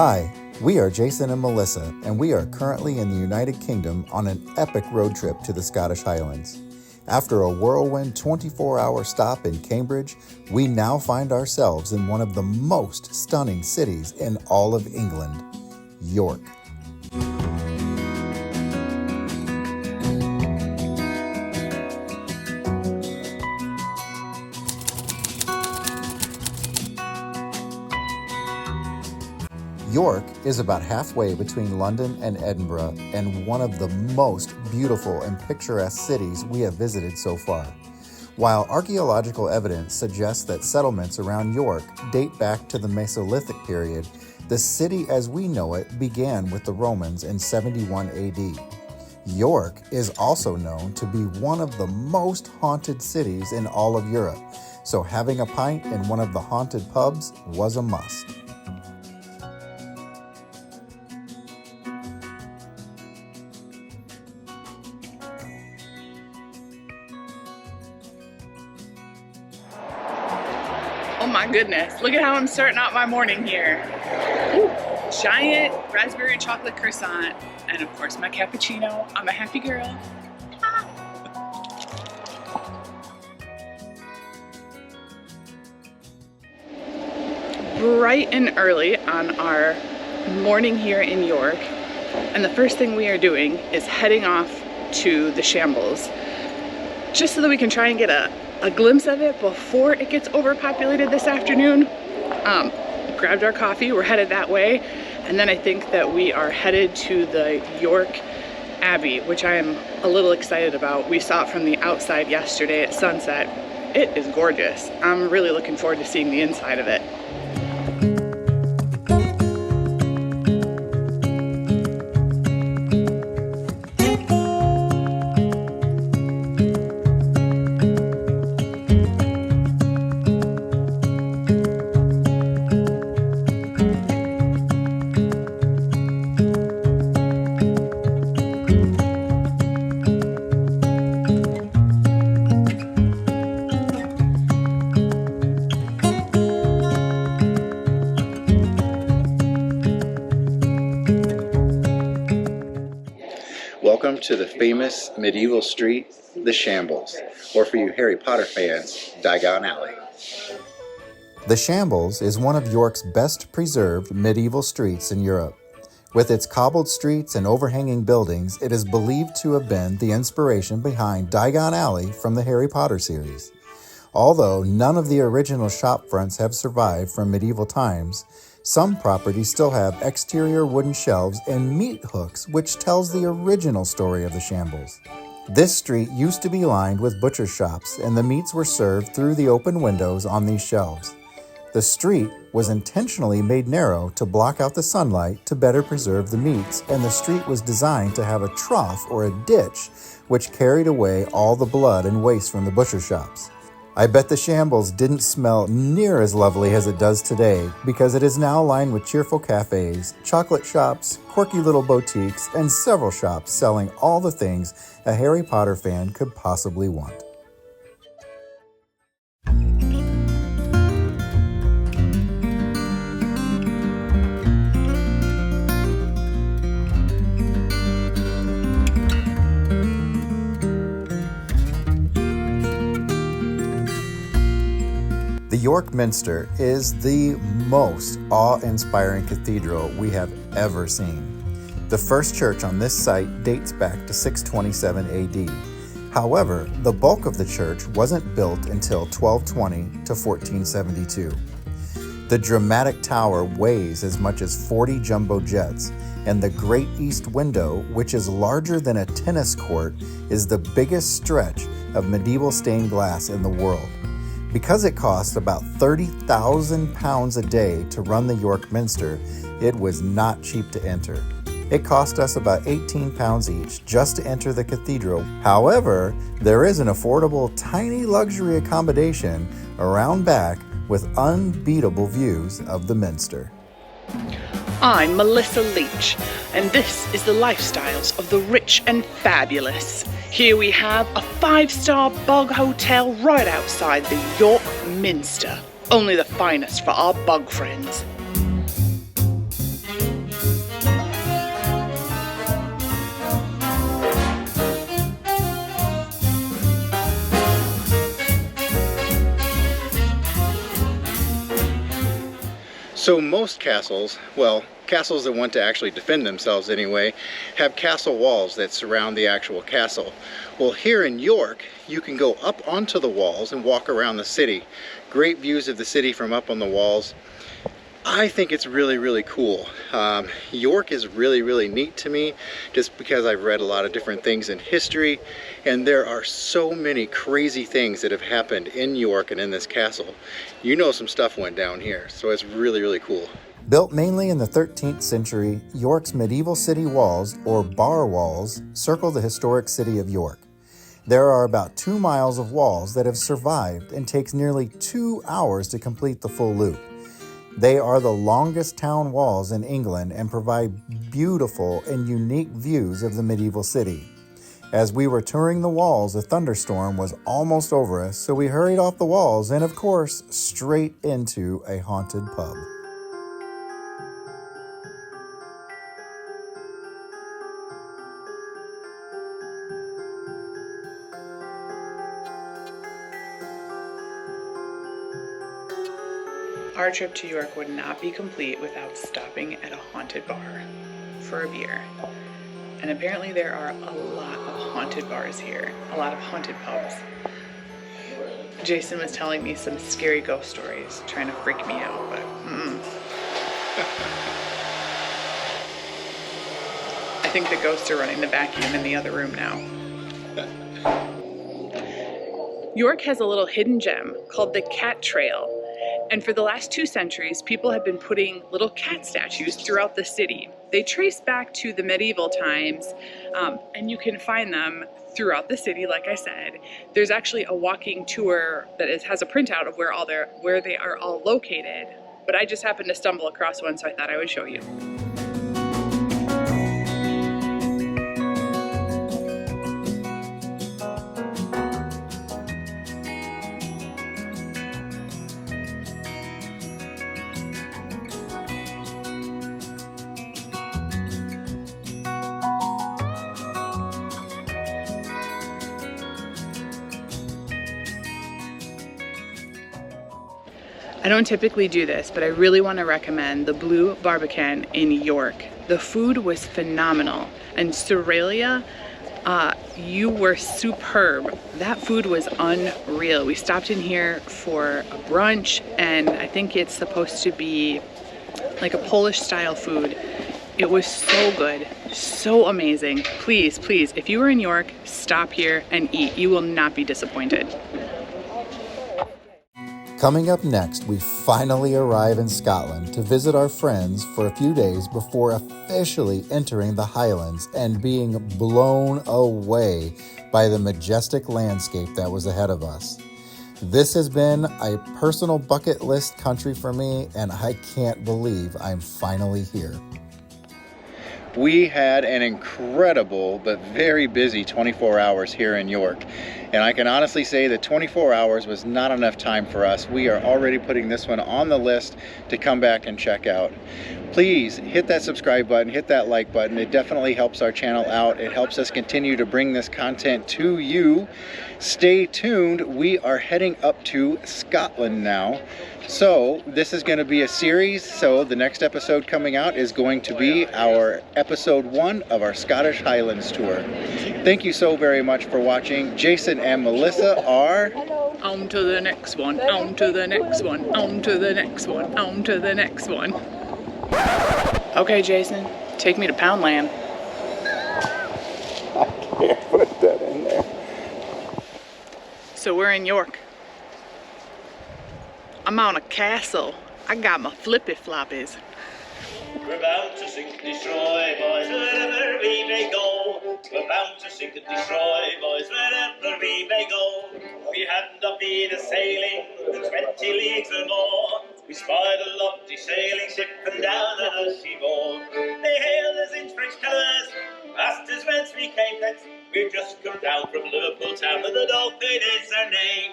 Hi, we are Jason and Melissa, and we are currently in the United Kingdom on an epic road trip to the Scottish Highlands. After a whirlwind 24-hour stop in Cambridge, we now find ourselves in one of the most stunning cities in all of England, York. York is about halfway between London and Edinburgh and one of the most beautiful and picturesque cities we have visited so far. While archaeological evidence suggests that settlements around York date back to the Mesolithic period, the city as we know it began with the Romans in 71 AD. York is also known to be one of the most haunted cities in all of Europe, so having a pint in one of the haunted pubs was a must. Oh my goodness, look at how I'm starting out my morning here. Ooh, giant raspberry chocolate croissant, and of course my cappuccino. I'm a happy girl. Bright and early on our morning here in York, and the first thing we are doing is heading off to the Shambles, just so that we can try and get a glimpse of it before it gets overpopulated this afternoon. Grabbed our coffee, we're headed that way, and then I think that we are headed to the York Abbey, which I am a little excited about. We saw it from the outside yesterday at sunset. It is gorgeous. I'm really looking forward to seeing the inside of it. Welcome to the famous medieval street, the Shambles, or for you Harry Potter fans, Diagon Alley. The Shambles is one of York's best preserved medieval streets in Europe. With its cobbled streets and overhanging buildings, it is believed to have been the inspiration behind Diagon Alley from the Harry Potter series. Although none of the original shop fronts have survived from medieval times, some properties still have exterior wooden shelves and meat hooks, which tells the original story of the Shambles. This street used to be lined with butcher shops, and the meats were served through the open windows on these shelves. The street was intentionally made narrow to block out the sunlight to better preserve the meats, and the street was designed to have a trough or a ditch, which carried away all the blood and waste from the butcher shops. I bet the Shambles didn't smell near as lovely as it does today, because it is now lined with cheerful cafes, chocolate shops, quirky little boutiques, and several shops selling all the things a Harry Potter fan could possibly want. The York Minster is the most awe-inspiring cathedral we have ever seen. The first church on this site dates back to 627 AD. However, the bulk of the church wasn't built until 1220 to 1472. The dramatic tower weighs as much as 40 jumbo jets, and the Great East Window, which is larger than a tennis court, is the biggest stretch of medieval stained glass in the world. Because it costs about £30,000 a day to run the York Minster, it was not cheap to enter. It cost us about £18 each just to enter the cathedral. However, there is an affordable tiny luxury accommodation around back with unbeatable views of the Minster. I'm Melissa Leach, and this is the lifestyles of the rich and fabulous. Here we have a 5-star bug hotel right outside the York Minster. Only the finest for our bug friends. So most castles, well, castles that want to actually defend themselves anyway, have castle walls that surround the actual castle. Well, here in York, you can go up onto the walls and walk around the city. Great views of the city from up on the walls. I think it's really, really cool. York is really, really neat to me just because I've read a lot of different things in history, and there are so many crazy things that have happened in York and in this castle. You know, some stuff went down here, so it's really, really cool. Built mainly in the 13th century, York's medieval city walls, or bar walls, circle the historic city of York. There are about 2 miles of walls that have survived and takes nearly 2 hours to complete the full loop. They are the longest town walls in England and provide beautiful and unique views of the medieval city. As we were touring the walls, a thunderstorm was almost over us, so we hurried off the walls and, of course, straight into a haunted pub. Our trip to York would not be complete without stopping at a haunted bar for a beer. And apparently there are a lot of haunted bars here, a lot of haunted pubs. Jason was telling me some scary ghost stories, trying to freak me out, but I think the ghosts are running the vacuum in the other room now. York has a little hidden gem called the Cat Trail. And for the last 2 centuries, people have been putting little cat statues throughout the city. They trace back to the medieval times, and you can find them throughout the city, like I said. There's actually a walking tour that has a printout of where they are all located, but I just happened to stumble across one, so I thought I would show you. I don't typically do this, but I really want to recommend the Blue Barbican in York. The food was phenomenal, and Soralia, you were superb. That food was unreal. We stopped in here for a brunch, and I think it's supposed to be like a Polish style food. It was so good, so amazing. Please, please, if you are in York, stop here and eat. You will not be disappointed. Coming up next, we finally arrive in Scotland to visit our friends for a few days before officially entering the Highlands and being blown away by the majestic landscape that was ahead of us. This has been a personal bucket list country for me, and I can't believe I'm finally here. We had an incredible but very busy 24 hours here in York. And I can honestly say that 24 hours was not enough time for us. We are already putting this one on the list to come back and check out. Please hit that subscribe button, hit that like button. It definitely helps our channel out. It helps us continue to bring this content to you. Stay tuned. We are heading up to Scotland now. So this is going to be a series. So the next episode coming out is going to be our episode 1 of our Scottish Highlands tour. Thank you so very much for watching. Jason and Melissa are on to the next one, on to the next one, on to the next one, on to the next one. Okay, Jason, take me to Poundland. I can't put that in there. So we're in York. I'm on a castle. I got my flippy floppies. We're bound to sink and destroy, boys, wherever we may go. We're bound to sink and destroy, boys, wherever we may go. We had not been a sailing 20 leagues or more. We spied a lofty sailing ship and down on a seaboard. They hailed us in French colours, asked us whence we came next. We've just come down from Liverpool town, and the Dolphin is their name.